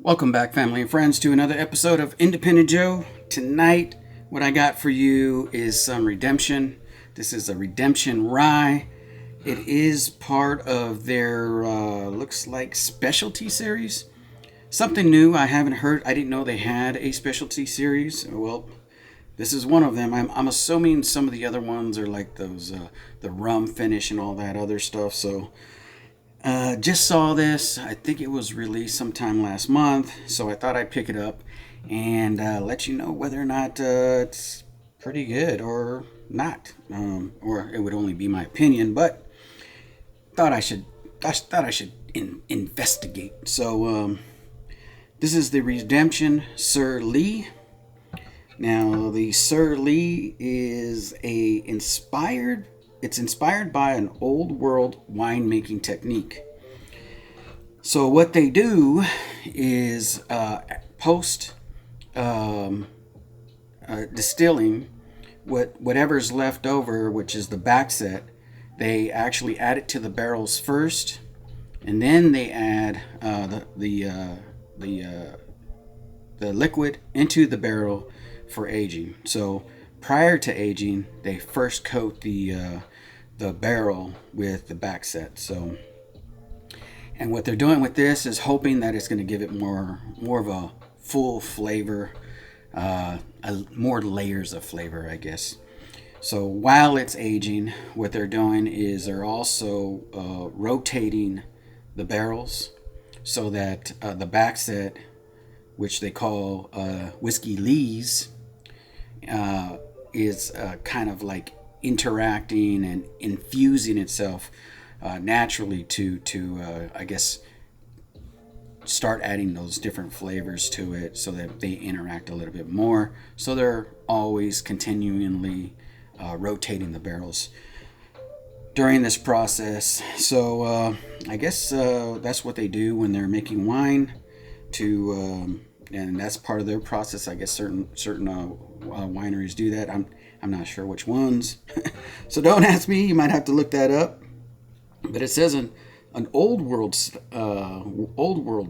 Welcome back, family and friends, to another episode of Independent Joe. Tonight, what I got for you is some redemption. This is a redemption rye. It is part of their, looks like, specialty series. Something new I haven't heard. I didn't know they had a specialty series. Well, this is one of them. I'm assuming some of the other ones are like those, the rum finish and all that other stuff. So just saw this. I think it was released sometime last month, so I thought I'd pick it up and let you know whether or not it's pretty good or not, or it would only be my opinion. But thought I should investigate. So this is the Redemption Sir Lee. Now the Sir Lee is it's inspired by an old world winemaking technique. So what they do is post distilling whatever's left over, which is the back set. They actually add it to the barrels first, and then they add the liquid into the barrel for aging. So prior to aging, they first coat the barrel with the back set. So, and what they're doing with this is hoping that it's going to give it more of a full flavor, more layers of flavor, I guess. So while it's aging, what they're doing is they're also rotating the barrels so that the back set, which they call Whiskey Lees, is kind of like interacting and infusing itself naturally to I guess start adding those different flavors to it so that they interact a little bit more. So they're always continually rotating the barrels during this process. So I guess that's what they do when they're making wine and that's part of their process. I guess certain wineries do that. I'm not sure which ones, so don't ask me. You might have to look that up. But it says an old world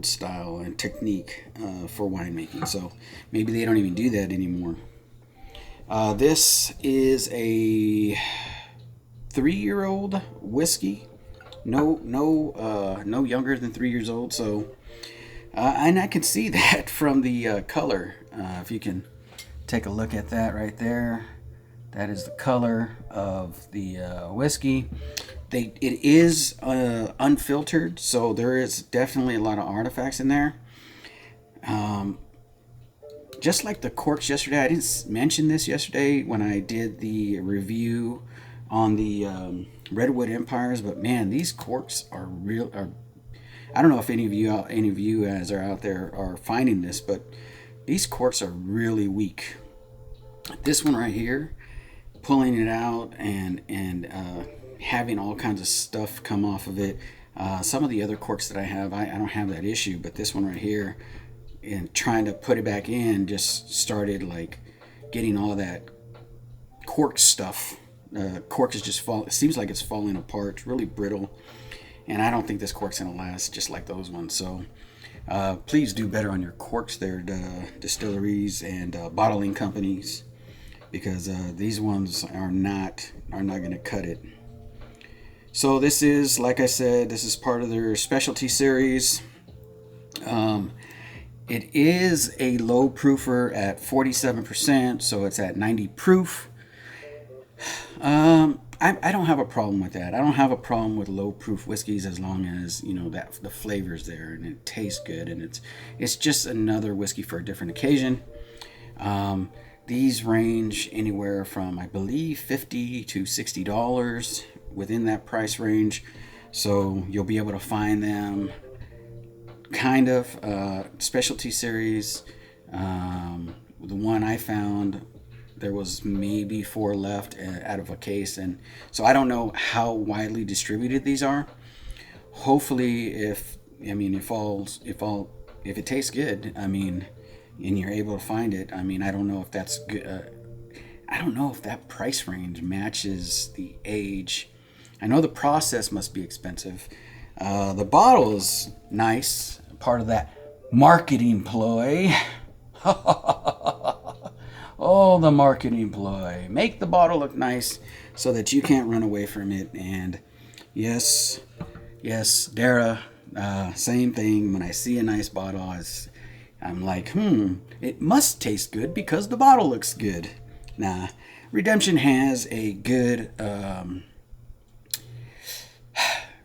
style and technique for winemaking. So maybe they don't even do that anymore. This is a 3-year-old whiskey. No younger than 3 years old. So. And I can see that from the color. If you can take a look at that right there, that is the color of the whiskey. It is unfiltered, so there is definitely a lot of artifacts in there. Just like the corks yesterday, I didn't mention this yesterday when I did the review on the Redwood Empires, but man, these corks are real. I don't know if any of you guys are out there are finding this, but these corks are really weak. This one right here, pulling it out and having all kinds of stuff come off of it. Some of the other corks that I have, I don't have that issue, but this one right here, and trying to put it back in, just started like getting all that cork stuff. Cork is just it seems like it's falling apart. It's really brittle. And I don't think this cork's going to last just like those ones. So please do better on your corks there, distilleries and bottling companies, because these ones are not going to cut it. So this is, like I said, this is part of their specialty series. It is a low proofer at 47%, so it's at 90 proof. I don't have a problem with that. I don't have a problem with low proof whiskeys as long as that the flavor's there and it tastes good, and it's just another whiskey for a different occasion. These range anywhere from, I believe, $50 to $60 within that price range. So you'll be able to find them kind of specialty series. The one I found, there was maybe 4 left out of a case, and so I don't know how widely distributed these are. Hopefully, if it tastes good, and you're able to find it, I don't know if that's good. I don't know if that price range matches the age. I know the process must be expensive. The bottle is nice, part of that marketing ploy. Oh, the marketing ploy. Make the bottle look nice so that you can't run away from it. And yes, Dara, same thing. When I see a nice bottle, I'm like, it must taste good because the bottle looks good. Nah, Redemption has a good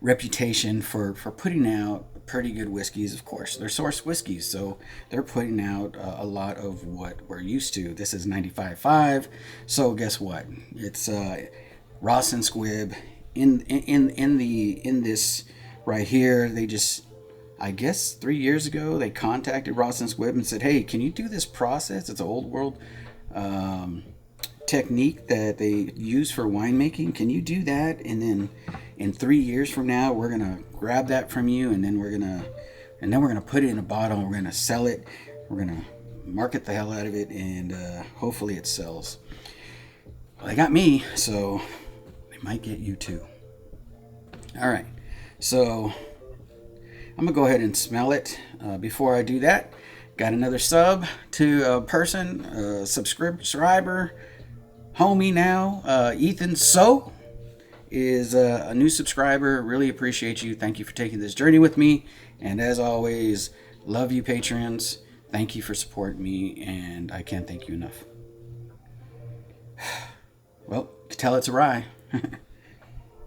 reputation for putting out pretty good whiskeys. Of course, they're source whiskeys, so they're putting out a lot of what we're used to. This is 95.5, so guess what? It's Ross and Squibb in this right here. They just, I guess 3 years ago, they contacted Ross and Squibb and said, "Hey, can you do this process? It's an old world technique that they use for winemaking. Can you do that? And then in 3 years from now, we're gonna grab that from you, and then we're gonna put it in a bottle. And we're gonna sell it. We're gonna market the hell out of it, and hopefully it sells." Well, they got me, so they might get you too. All right, so I'm gonna go ahead and smell it. Before I do that, got another sub to a person, subscriber, homie now, Ethan So is a new subscriber. Really appreciate you. Thank you for taking this journey with me. And as always, love you, patrons. Thank you for supporting me, and I can't thank you enough. Well, could tell it's a rye.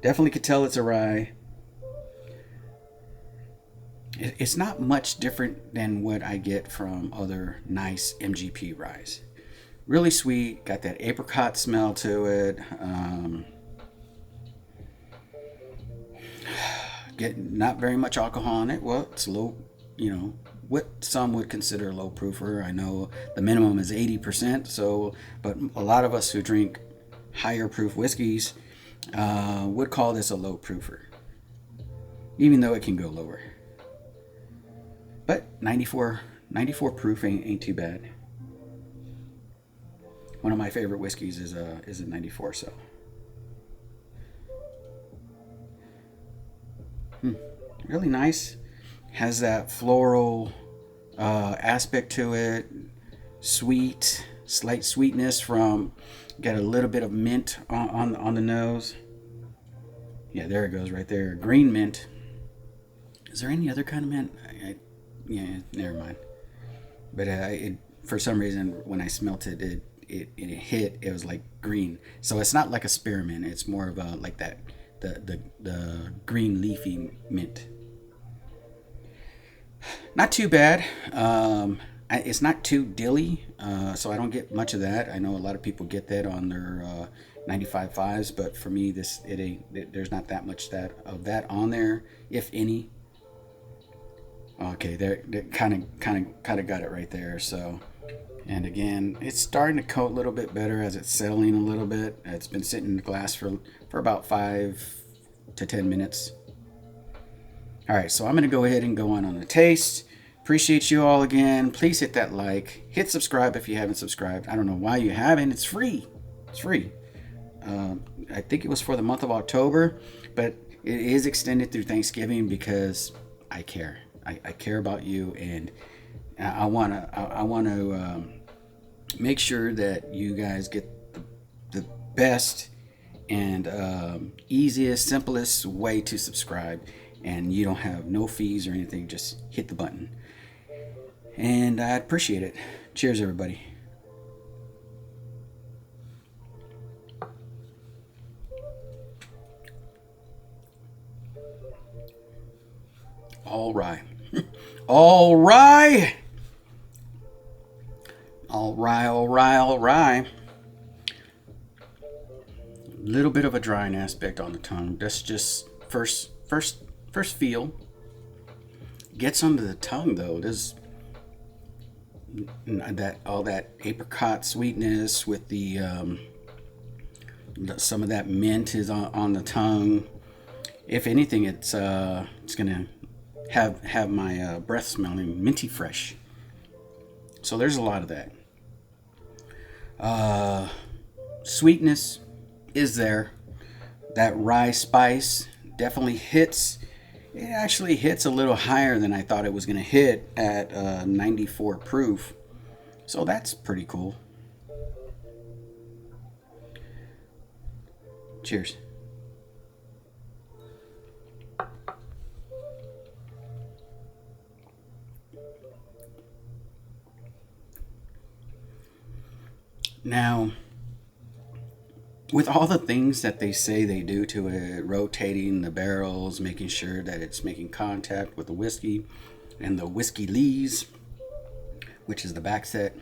Definitely could tell it's a rye. It's not much different than what I get from other nice MGP ryes. Really sweet, got that apricot smell to it. Get not very much alcohol in it. Well, it's low, what some would consider a low proofer. I know the minimum is 80%. So, but a lot of us who drink higher proof whiskeys would call this a low proofer, even though it can go lower. But 94 proof ain't too bad. One of my favorite whiskeys is a 94. So, really nice. Has that floral aspect to it. Sweet, slight sweetness from. Got a little bit of mint on the nose. Yeah, there it goes right there. Green mint. Is there any other kind of mint? Yeah, never mind. But for some reason, when I smelt it, it was like green. So it's not like a spearmint. It's more of a like that the green leafy mint. Not too bad. It's not too dilly, so I don't get much of that. I know a lot of people get that on their 95.5s, but for me, there's not that much of that on there, if any. Okay, they kind of got it right there. So, and again, it's starting to coat a little bit better as it's settling a little bit. It's been sitting in the glass for about 5 to 10 minutes. All right, so I'm going to go ahead and go on the taste. Appreciate you all again. Please hit that like. Hit subscribe if you haven't subscribed. I don't know why you haven't. It's free. It's free. I think it was for the month of October, but it is extended through Thanksgiving because I care. I care about you, and I want to make sure that you guys get the best and easiest, simplest way to subscribe, and you don't have no fees or anything. Just hit the button, and I appreciate it. Cheers, everybody. All right. All right. All right. Little bit of a drying aspect on the tongue. That's just first feel. Gets under the tongue though. There's all that apricot sweetness with the some of that mint is on the tongue. If anything, it's gonna have my breath smelling minty fresh. So there's a lot of that. Sweetness is there. That rye spice definitely hits It actually hits a little higher than I thought it was going to hit at 94 proof. So that's pretty cool. Cheers. Now, with all the things that they say they do to it, rotating the barrels, making sure that it's making contact with the whiskey and the whiskey lees, which is the back set,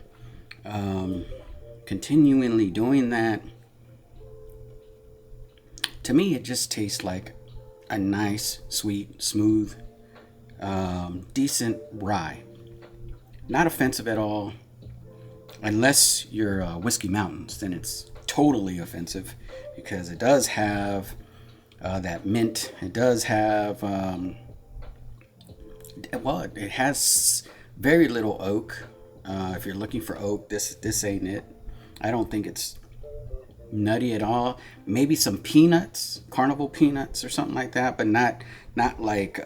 continually doing that, to me, it just tastes like a nice, sweet, smooth, decent rye. Not offensive at all. Unless you're Whiskey Mountains, then it's totally offensive because it does have that mint. It does have, well, it has very little oak. If you're looking for oak, this ain't it. I don't think it's nutty at all. Maybe some peanuts, carnival peanuts or something like that, but not like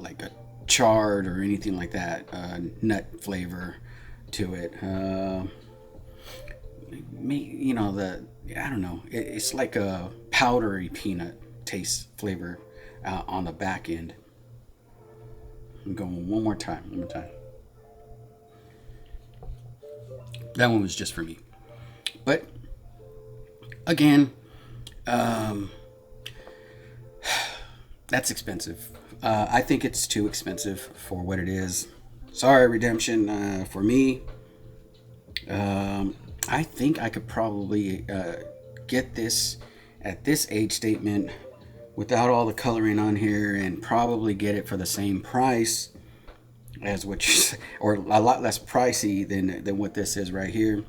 like a chard or anything like that, nut flavor to it. I don't know. It's like a powdery peanut taste flavor on the back end. I'm going one more time. One more time. That one was just for me. But again, that's expensive. I think it's too expensive for what it is. Sorry, Redemption. For me, I think I could probably get this at this age statement without all the coloring on here and probably get it for the same price as what or a lot less pricey than what this is right here.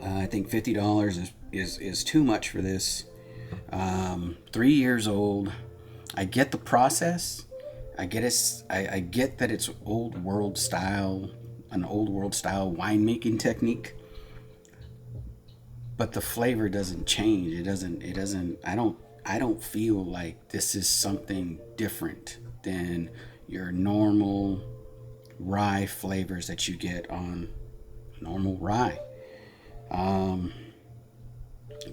I think $50 is too much for this. 3 years old. I get the process. I get it. I get that it's old world style, an old world style winemaking technique. But the flavor doesn't change. It doesn't. I don't feel like this is something different than your normal rye flavors that you get on normal rye. But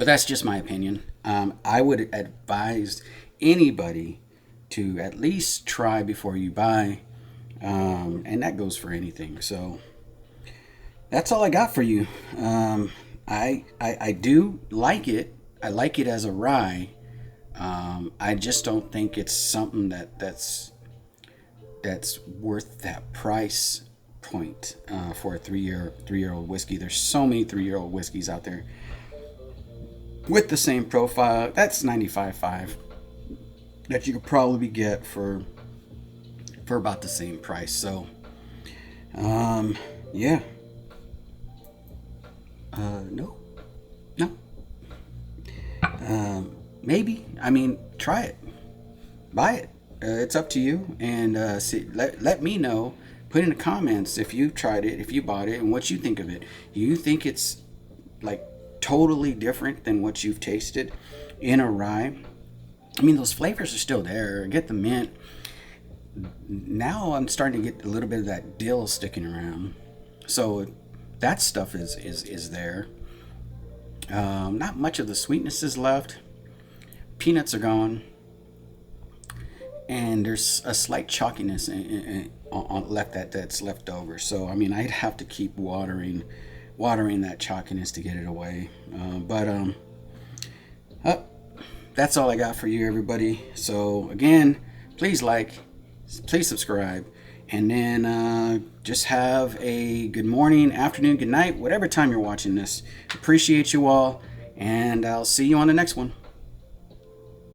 that's just my opinion. I would advise anybody to at least try before you buy, and that goes for anything. So that's all I got for you. I do like it. I like it as a rye. I just don't think it's something that's worth that price point for a three-year-old whiskey. There's so many 3-year-old whiskeys out there with the same profile. That's 95.5 that you could probably get for about the same price. So yeah. No. Maybe. I mean, try it. Buy it. It's up to you. And let me know. Put in the comments if you tried it, if you bought it, and what you think of it. You think it's like totally different than what you've tasted in a rye? I mean, those flavors are still there. Get the mint. Now I'm starting to get a little bit of that dill sticking around. So that stuff is there. Not much of the sweetness is left. Peanuts are gone. And there's a slight chalkiness that's left over. So I mean, I'd have to keep watering that chalkiness to get it away. That's all I got for you, everybody. So again, please please subscribe, and then just have a good morning, afternoon, good night, whatever time you're watching this. Appreciate you all, and I'll see you on the next one.